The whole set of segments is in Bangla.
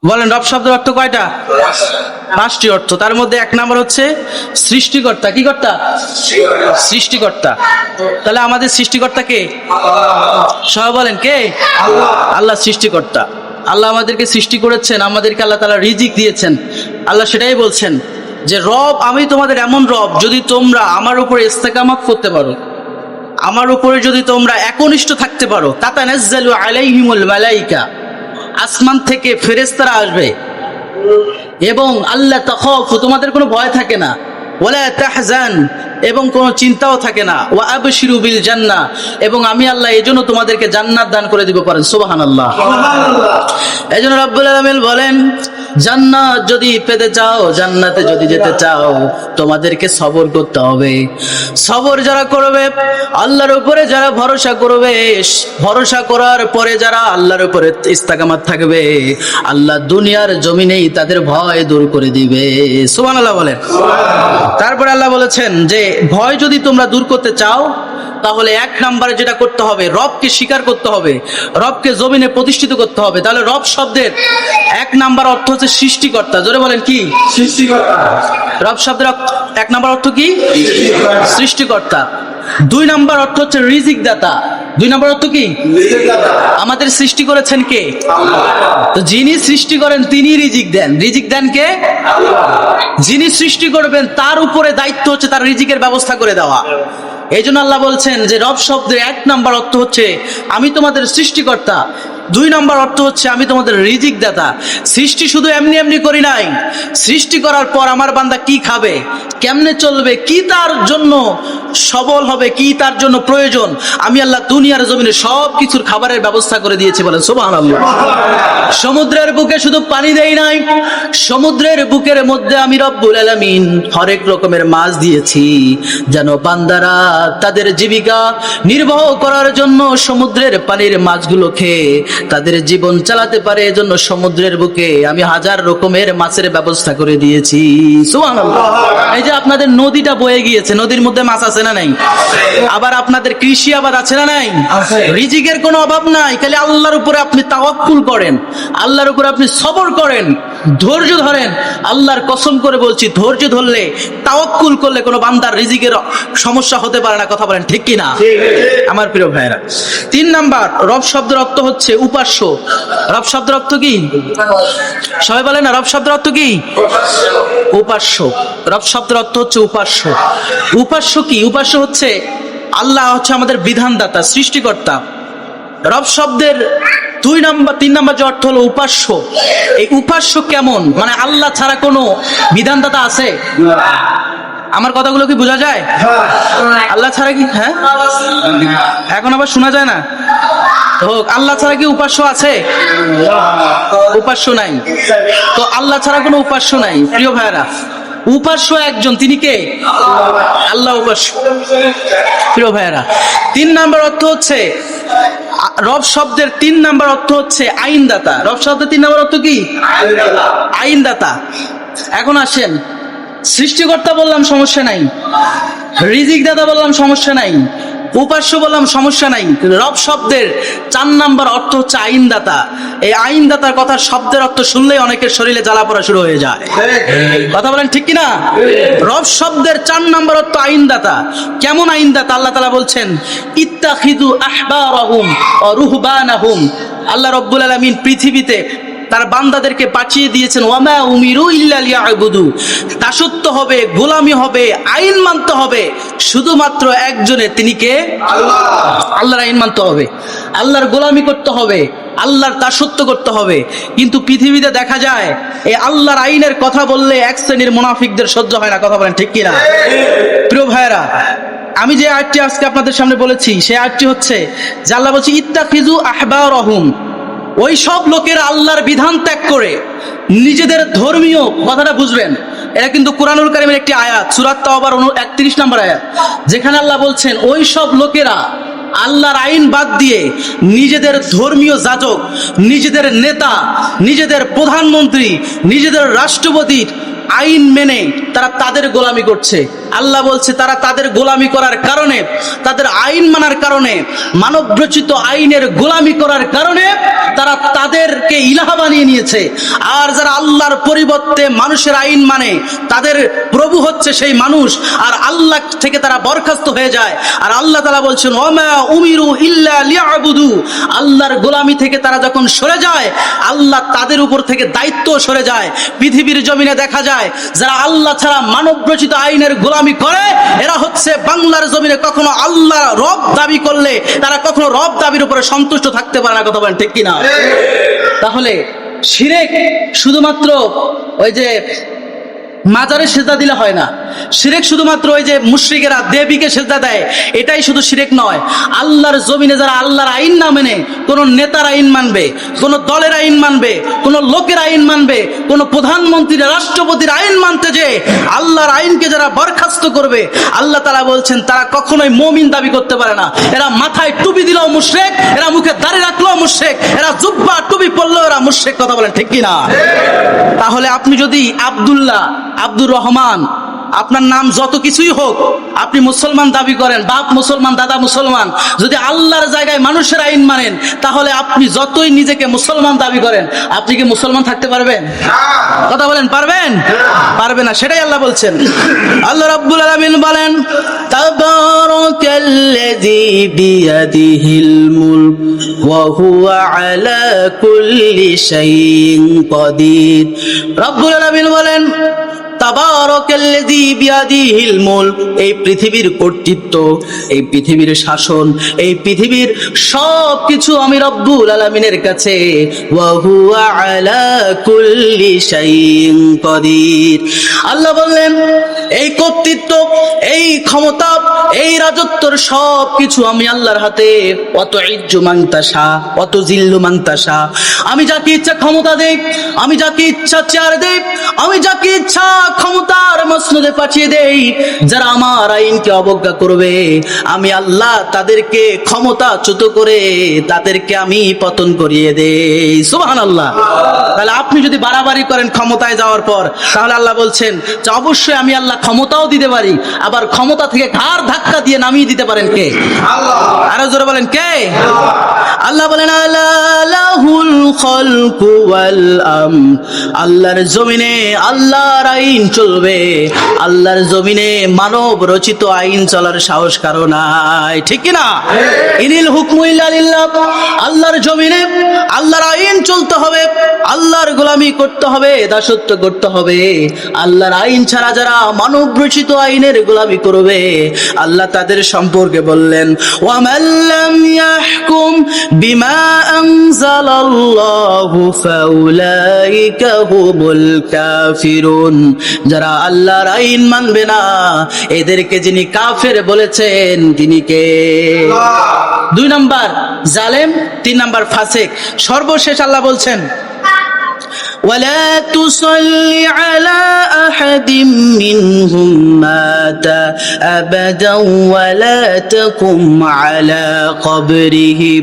বলেন রব শব্দের অর্থ কয়টা? 5টি অর্থ। তার মধ্যে 1 নাম্বার হচ্ছে সৃষ্টিকর্তা। কি কর্তা? সৃষ্টিকর্তা। তাহলে আমাদের সৃষ্টিকর্তা কে? সবাই বলেন কে? আল্লাহ সৃষ্টিকর্তা। আল্লাহ আমাদেরকে সৃষ্টি করেছেন, আমাদেরকে আল্লাহ তাআলা রিজিক দিয়েছেন। আল্লাহ সেটাই বলছেন যে রব আমি তোমাদের এমন রব, যদি তোমরা আমার উপরে ইস্তেকামত করতে পারো, আমার উপরে যদি তোমরা একনিষ্ঠ থাকতে পারো, তাতানাজ্জালু আলাইহিমুল মালাইকা, আসমান থেকে ফেরেশতারা আসবে, এবং আল্লাহ তাখাফু, তোমাদের কোনো ভয় থাকে না, ওয়ালা তাহজান, এবং কোনো চিন্তাও থাকে না, ওয়া আবশিরু বিল জান্নাহ, এবং আমি আল্লাহ এজন্য তোমাদেরকে জান্নাত দান করে দিব। পারেন সুবহানাল্লাহ। এজন্য রব্বুল আলামিন বলেন জান্নাত যদি পেতে চাও, জান্নাতে যদি যেতে চাও, তোমাদেরকে সবর করতে হবে। সবর যারা করবে, আল্লাহর উপরে যারা ভরসা করবে, ভরসা করার পরে যারা আল্লাহর উপরে ইস্তেকামাত থাকবে, আল্লাহ দুনিয়ার জমিনেই তাদের ভয় দূর করে দিবে। সুবহানাল্লাহ বলেন। তারপরে আল্লাহ বলেছেন যে ভয় যদি তোমরা দূর করতে চাও, তাহলে 1 নম্বরে যেটা করতে হবে, রবকে স্বীকার করতে হবে, রবকে জমিনে প্রতিষ্ঠিত করতে হবে। তাহলে রব শব্দের 1 নাম্বার অর্থ হচ্ছে সৃষ্টিকর্তা। জোরে বলেন কি? সৃষ্টিকর্তা। রব শব্দের 1 নাম্বার অর্থ কি? সৃষ্টিকর্তা। 2 নাম্বার অর্থ হচ্ছে রিজিক দাতা। 2 নাম্বার অর্থ কি? আমাদের সৃষ্টি করেছেন কে? তো যিনি সৃষ্টি করেন তিনি রিজিক দেন। রিজিক দেন কে? যিনি সৃষ্টি করবেন তার উপরে দায়িত্ব হচ্ছে তার রিজিকের ব্যবস্থা করে দেওয়া। এই জন্য আল্লাহ বলছেন যে রব শব্দের 1 নাম্বার অর্থ হচ্ছে আমি তোমাদের সৃষ্টিকর্তা। 2 নাম্বার অর্থ হচ্ছে আমি তোমাদের রিজিক দাতা। সৃষ্টি শুধু এমনি এমনি করি নাই। সৃষ্টি করার পর আমার বান্দা কি খাবে, কেমনে চলবে, কি তার জন্য সবল হবে, কি তার জন্য প্রয়োজন, আমি আল্লাহ দুনিয়ার জমিনে সব কিছুর খাবারের ব্যবস্থা করে দিয়েছি। বলেন সুবহানাল্লাহ। সমুদ্রের বুকে শুধু পানি দেই নাই, সমুদ্রের বুকের মধ্যে আমি রব্বুল আলামিন হরেক রকমের মাছ দিয়েছি, যেন বান্দারা তাদের জীবিকা নির্বাহ করার জন্য সমুদ্রের পানির মাছগুলো খেয়ে তাদের জীবন চালাতে পারে। এজন্য সমুদ্রের বুকে আমি 1000 রকমের মাছের ব্যবস্থা করে দিয়েছি। সুবহানাল্লাহ। এই যে আপনাদের নদীটা বয়ে গিয়েছে, নদীর মধ্যে মাছ আছে না নাই? আবার আপনাদের কৃষি আবাদ আছে না নাই? রিজিকের কোনো অভাব নাই। খালি আল্লাহর উপরে আপনি তাওয়াক্কুল করেন, আল্লাহর উপরে আপনি সবর করেন, ধৈর্য ধরেন। আল্লাহর কসম করে বলছি, ধৈর্য ধরলে, তাওয়াক্কুল করলে কোনো বান্দার রিজিকের সমস্যা হতে পারে না। কথা বলেন ঠিক কি না আমার প্রিয় ভাইরা? 3 নাম্বার রব শব্দের অর্থ হচ্ছে উপাস্য। রব শব্দের অর্থ কি? সবাই বলেন না, রব শব্দের অর্থ কি? উপাস্য। রব শব্দের অর্থ হচ্ছে উপাস্য। উপাস্য কি? উপাস্য হচ্ছে আল্লাহ হচ্ছে আমাদের বিধানদাতা, সৃষ্টিকর্তা। রব শব্দের 3 নাম্বার যে অর্থ হলো উপাস্য। এই উপাস্য কেমন, মানে আল্লাহ ছাড়া কোনো বিধানদাতা আছে? আমার কথাগুলো কি বোঝা যায়? আল্লাহ ছাড়া কি? হ্যাঁ, এখন আবার শোনা যায় না। হোক, আল্লাহ ছাড়া কি উপাস্য আছে? উপাস্য নাই। তো আল্লাহ ছাড়া কোনো উপাস্য নাই। প্রিয় ভাইরা, উপাস্য একজন, তিনি কে? আল্লাহ উপাস্য। প্রিয় ভাইরা, 3 নাম্বার অর্থ হচ্ছে রব শব্দের 3 নাম্বার অর্থ হচ্ছে আইনদাতা। রব শব্দের 3 নাম্বার অর্থ কি? আইনদাতা। এখন আসেন, সৃষ্টিকর্তা বললাম সমস্যা নাই, রিজিক দাতা বললাম সমস্যা নাই, উপাস্য বললাম সমস্যা নাই। রব শব্দের 4 নাম্বার অর্থ হচ্ছে আইনদাতা। এই আইনদাতার কথা শব্দের অর্থ শুনলেই অনেকের শরীরে জ্বালা পড়া শুরু হয়ে যায়। কথা বলেন ঠিক কিনা? রব শব্দের 4 নাম্বার অর্থ আইনদাতা। কেমন আইনদাতা? আল্লাহ তাআলা বলছেন ইত্তাখিযু আহবারাহুম ওয়া রুহবানাহুম। আল্লাহ রাব্বুল আলামিন পৃথিবীতে তার বান্দাদেরকে পাঠিয়ে দিয়েছেন ওয়ামা উমিরু ইল্লা লিয়াবুদু। দাসত্ব হবে, গোলামি হবে, আইন মানতে হবে শুধুমাত্র একজনের, তিনি কে? আল্লাহ। আল্লাহর আইন মানতে হবে, আল্লাহর গোলামি করতে হবে, আল্লাহর দাসত্ব করতে হবে। কিন্তু পৃথিবীতে দেখা যায় এই আল্লাহর আইনের কথা বললে 1 শ্রেণীর মুনাফিকদের সহ্য হয় না। কথা বলেন ঠিক কিনা? প্রিয় ভাইরা, আমি যে আয়াতটি আজকে আপনাদের সামনে বলেছি, সেই আয়াতটি হচ্ছে যে আল্লাহ বলছে ইত্তাখিযু আহবারহুম। ওই সব লোকেরা আল্লাহর বিধান ত্যাগ করে নিজেদের ধর্মীয়, কথাটা বুঝবেন, এটা কিন্তু কুরআনুল কারীমের একটি আয়াত, সূরা তাওবার 31 নম্বর আয়াত, যেখানে আল্লাহ বলছেন ওই সব লোকেরা আল্লাহর আইন বাদ দিয়ে নিজেদের ধর্মীয় যাজক, নিজেদের নেতা, নিজেদের প্রধানমন্ত্রী, নিজেদের রাষ্ট্রপতির আইন মেনে তারা তাদের গোলামি করছে। আল্লাহ বলছে তারা তাদের গোলামি করার কারণে, তাদের আইন মানার কারণে, মানবরচিত আইনের গোলামি করার কারণে তারা তাদেরকে ইলাহ বানিয়ে নিয়েছে। আর যারা আল্লাহর পরিবর্তে মানুষের আইন মানে, তাদের প্রভু হচ্ছে সেই মানুষ, আর আল্লাহ থেকে তারা বরখাস্ত হয়ে যায়। আর আল্লাহ তাআলা বলছেন ওয়ামা উমিরু ইল্লা লিয়াবুদু, আল্লাহর গোলামি থেকে তারা যখন সরে যায়, আল্লাহ তাদের উপর থেকে দায়িত্ব সরে যায়। পৃথিবীর জমিনে দেখা যায় যারা আল্লাহ ছাড়া মানবরচিত আইনের গোলামি করে, এরা হচ্ছে বাংলার জমিনে কখনো আল্লাহ রব দাবি করলে তারা কখনো রব দাবির উপরে সন্তুষ্ট থাকতে পারে না। কথা বলেন ঠিক কিনা? তাহলে শিরক শুধুমাত্র ওই যে মাজারে সেজদা দিলে হয় না। শিরক শুধুমাত্র ওই যে মুশরিকেরা দেবীকে সেজদা দেয়, এটাই শুধু শিরক নয়। আল্লাহর জমিনে যারা আল্লাহর আইন না মেনে কোন নেতার আইন মানবে, কোন দলের আইন মানবে, কোন লোকের আইন মানবে, কোন প্রধানমন্ত্রীর রাষ্ট্রপতির আইন মানতে যে আল্লাহর আইনকে যারা বরখাস্ত করবে, আল্লাহ তাআলা বলছেন তারা কখনোই মুমিন দাবি করতে পারে না। এরা মাথায় টুপি দিলেও মুশরিক, এরা মুখে দাড়ি রাখলেও মুশরিক, এরা জুব্বা টুপি পরলেও এরা মুশরিক। কথা বলেন ঠিক কিনা? তাহলে আপনি যদি আব্দুল্লাহ, আব্দুর রহমান, আপনার নাম যত কিছুই হোক, আপনি মুসলমান দাবি করেন, বাপ মুসলমান, দাদা মুসলমান, যদি আল্লাহর জায়গায় মানুষের আইন মানেন, তাহলে আপনি যতই নিজেকে মুসলমান দাবি করেন, আপনি কি মুসলমান থাকতে পারবেন? কথা বলেন, পারবেন? পারবে না। সেটাই আল্লাহ বলছেন। আল্লাহ রাব্বুল আলামিন বলেন তাবারাকাল্লাযী বিয়াদিহিল মুলক ওয়া হুয়া আলা কুল্লি শাইইন কাদির। রাব্বুল আলামিন বলেন তাবারাকাল্লাযী বিয়াদিহিল মুলক, এই পৃথিবীর কর্তৃত্ব, এই পৃথিবীর শাসন, এই পৃথিবীর সব কিছু আমি রব্বুল আলামিনের কাছে। ওয়া হুয়া আলা কুল্লি শাইইন কাদির। আল্লাহ বললেন এই কর্তৃত্ব, এই ক্ষমতা, এই রাজত্বর সব কিছু আমি আল্লাহর হাতে। অত ইজ্জু মান তাশা অত জিল্লু মান তাশা, আমি যাকে ইচ্ছা ক্ষমতা দেই, আমি যাকে ইচ্ছা চেয়ার দেই, আমি যাকে ইচ্ছা ক্ষমতার মসনদে পাঠিয়ে দেই। যারা আমার আইনকে অবজ্ঞা করবে, আমি আল্লাহ তাদেরকে ক্ষমতাচ্যুত করে তাদেরকে আমি পতন করিয়ে দেই। সুবহানাল্লাহ। তাহলে আপনি যদি বাড়াবাড়ি করেন ক্ষমতায় যাওয়ার পর, তাহলে আল্লাহ বলছেন যে অবশ্যই আমি আল্লাহ ক্ষমতাও দিতে পারি, আবার ক্ষমতা থেকে ঘাড় ধাক্কা দিয়ে নামিয়ে দিতে পারেন কে? আল্লাহ। আরো জোরে বলেন কে? আল্লাহ বলেন আলা লাহুল খালকু ওয়াল আমর, আল্লাহর জমিনে আল্লাহর আইন চলবে। আল্লাহর জমিনে মানব রচিত আইন চলার সাহস কারো নাই। ঠিক কি না? ইনিল হুকমু ইল্লা লিল্লাহ। আল্লাহর জমিনে আল্লাহর আইন চলতে হবে, আল্লাহর গোলামি করতে হবে, দাসত্ব করতে হবে। আল্লাহর আইন ছাড়া যারা মানব রচিত আইনের গোলামি করবে, আল্লাহ তাদের সম্পর্কে বললেন ওয়া মান লাম ইয়াহকুম বিমা আনজালাল্লাহু ফাউলাইকা হুমুল কাফিরুন। যারা আল্লাহর আইন মানবে না, এদেরকে যিনি কাফের বলেছেন তিনি কে? আল্লাহ। 2 নাম্বার জালেম, 3 নাম্বার ফাসিক। সর্বশেষ আল্লাহ বলছেন ওয়ালা তুসাল্লি আলা আহাদিম মিনহুম মাতা আবাদান ওয়ালা তাকুম আলা কবরিহি।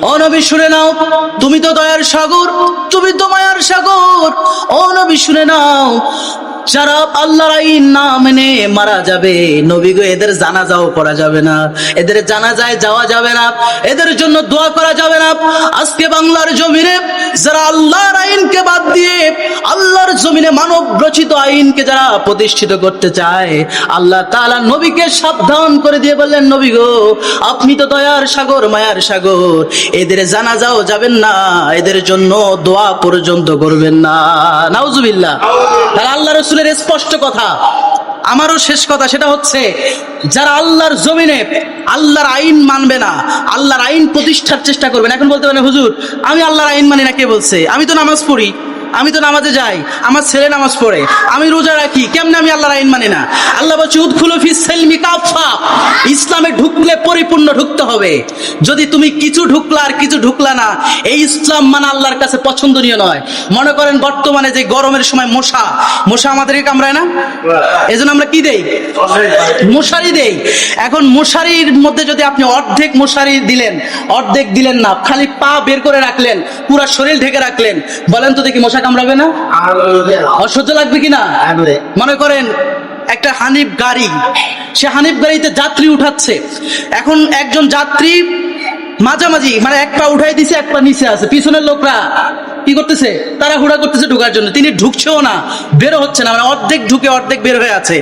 ও নবী শুনে নাও, তুমি তো দয়ার সাগর, তুমি তো মায়ার সাগর। ও নবী শুনে নাও, যারা আল্লাহর আইন না মেনে মারা যাবে, নবী গো এদের জানাজাও পড়া যাবে না, এদের জানাজায় যাওয়া যাবে না, এদের জন্য দোয়া করা যাবে না। আজকে বাংলার জমিনে যারা আল্লাহর আইনকে বাদ দিয়ে আল্লাহর জমিনে মানব রচিত আইনকে যারা প্রতিষ্ঠিত করতে চায়, আল্লাহ তাআলা নবীকে সাবধান করে দিয়ে বললেন নবী গো আপনি তো দয়ার সাগর, মায়ার সাগর, এদের জানাজাও যাবেন না, এদের জন্য দোয়া পর্যন্ত করবেন না। নাউজুবিল্লাহ। তাহলে আল্লাহ রাসূলের স্পষ্ট কথা। আমারও শেষ কথা, সেটা হচ্ছে যারা আল্লাহর জমিনে আল্লাহর আইন মানবে না, আল্লাহর আইন প্রতিষ্ঠার চেষ্টা করবেন। এখন বলতে পারেন হুজুর আমি আল্লাহর আইন মানি না, কে বলছে? আমি তো নামাজ পড়ি, আমি তো নামাজে যাই, আমার ছেলে নামাজ পড়ে, আমি রোজা রাখি, কেমনে আমি আল্লাহর আইন মানি না? আল্লাহ বলছে উদখুলু ফিস সিলমি কাফা, ইসলামে ঢুকলে পরিপূর্ণ ঢুকতে হবে। যদি তুমি কিছু ঢুকলা আর কিছু ঢুকলা না, এই ইসলাম মানে আল্লাহর কাছে পছন্দনীয় নয়। মনে করেন বর্তমানে যে গরমের সময় মশা আমাদেরকে কামড়ায় না, এজন্য আমরা কি দেই? মশারি দেই। এখন মশারির মধ্যে যদি আপনি অর্ধেক মশারি দিলেন, অর্ধেক দিলেন না, খালি পা বের করে রাখলেন, পুরো শরীর ঢেকে রাখলেন, বলেন তো দেখি মশা কামড়াবে না? অসহ্য লাগবে কিনা? মনে করেন একটা হানিফ গাড়ি, সে হানিফ গাড়িতে যাত্রী উঠাচ্ছে। এখন একজন যাত্রী মাঝামাঝি, মানে এক পা উঠাই দিছে, এক পা নিচে আছে, পিছনের লোকরা কি করতেছে, তারা হুড়া করতেছে ঢুকার জন্য, তিনি ঢুকছেও না, বেরো হচ্ছে না, মানে অর্ধেক ঢুকে অর্ধেক বের হয়ে আছে।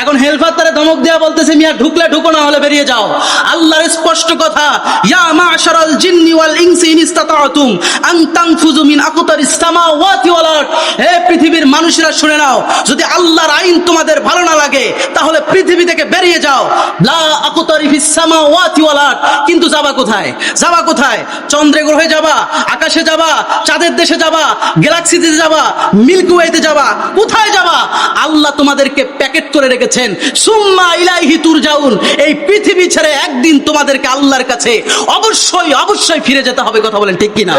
এখন হেলপার তারা ধমক দেওয়া বলতেছে, মিয়া ঢুকলে ঢুকো, না হলে বেরিয়ে যাও। আল্লাহর স্পষ্ট কথা, ইয়া মাশারাল জিন্নি ওয়াল ইনসি ইন ইসতাতাতুম আন তানফুযু মিন আকতারিস সামাওয়াতি ওয়াল আরদ। হে পৃথিবীর মানুষেরা শুনে নাও, যদি আল্লাহর আইন তোমাদের ভালো না লাগে তাহলে পৃথিবী থেকে বেরিয়ে যাও। লা আকতারি ফিস সামাওয়াতি ওয়াল আরদ, কিন্তু যাবা কোথায়? যাবা কোথায়? চন্দ্রে গ্রহে যাবা, আকাশে যাবা, চাঁদের দেশে যাবা, গ্যালাক্সিতে যাবা, মিল্কি ওয়েতে যাবা, কোথায় যাবা? আল্লাহ তোমাদেরকে প্যাকেট করে রেখেছেন, সুম্মা ইলাইহি তুরজাউন। এই পৃথিবী ছেড়ে একদিন তোমাদেরকে আল্লাহর কাছে অবশ্যই অবশ্যই ফিরে যেতে হবে। কথা বলেন ঠিক কিনা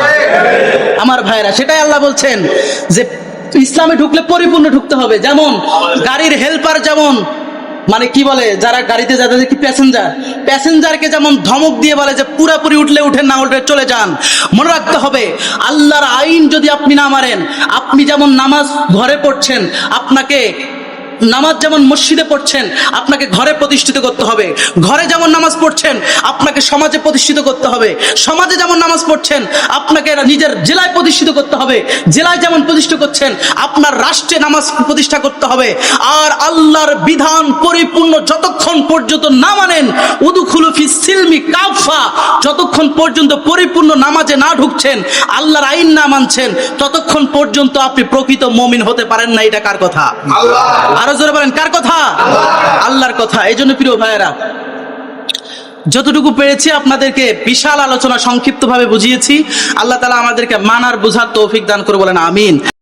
আমার ভাইরা? সেটাই আল্লাহ বলছেন যে ইসলামে ঢুকলে পরিপূর্ণ ঢুকতে হবে। যেমন গাড়ির হেল্পার, যেমন মানে কি বলে, যারা গাড়িতে যাদের কি প্যাসেঞ্জারকে যেমন ধমক দিয়ে বলে যে পুরাপুরি উঠলে উঠেন, না উঠলে চলে যান। মনে রাখতে হবে, আল্লাহর আইন যদি আপনি না মানেন, আপনি যেমন নামাজ ঘরে পড়ছেন, আপনাকে নামাজ যেমন মসজিদে পড়ছেন, আপনাকে ঘরে প্রতিষ্ঠিত করতে হবে। ঘরে যেমন নামাজ পড়ছেন, আপনাকে সমাজে প্রতিষ্ঠিত করতে হবে। সমাজে যেমন নামাজ পড়ছেন, আপনাকে নিজের জেলায় প্রতিষ্ঠিত করতে হবে। জেলায় যেমন প্রতিষ্ঠা করছেন, আপনার রাষ্ট্রে নামাজ প্রতিষ্ঠা করতে হবে। আর আল্লাহর বিধান পরিপূর্ণ যতক্ষণ পর্যন্ত না মানেন, উদখুলু ফিস সিলমি কাফা, যতক্ষণ পর্যন্ত পরিপূর্ণ নামাজে না ঢুকছেন, আল্লাহর আইন না মানছেন, ততক্ষণ পর্যন্ত আপনি প্রকৃত মুমিন হতে পারেন না। এটা কার কথা? আল্লাহ। আরো জোরে বলেন, কার কথা? আল্লাহর কথা। এই জন্য প্রিয় ভাইয়েরা, যতটুকু পেরেছি আপনাদেরকে বিশাল আলোচনা সংক্ষিপ্তভাবে বুঝিয়েছি। আল্লাহ তাআলা আমাদেরকে মানার, বুঝার তৌফিক দান করে, বলেন আমিন।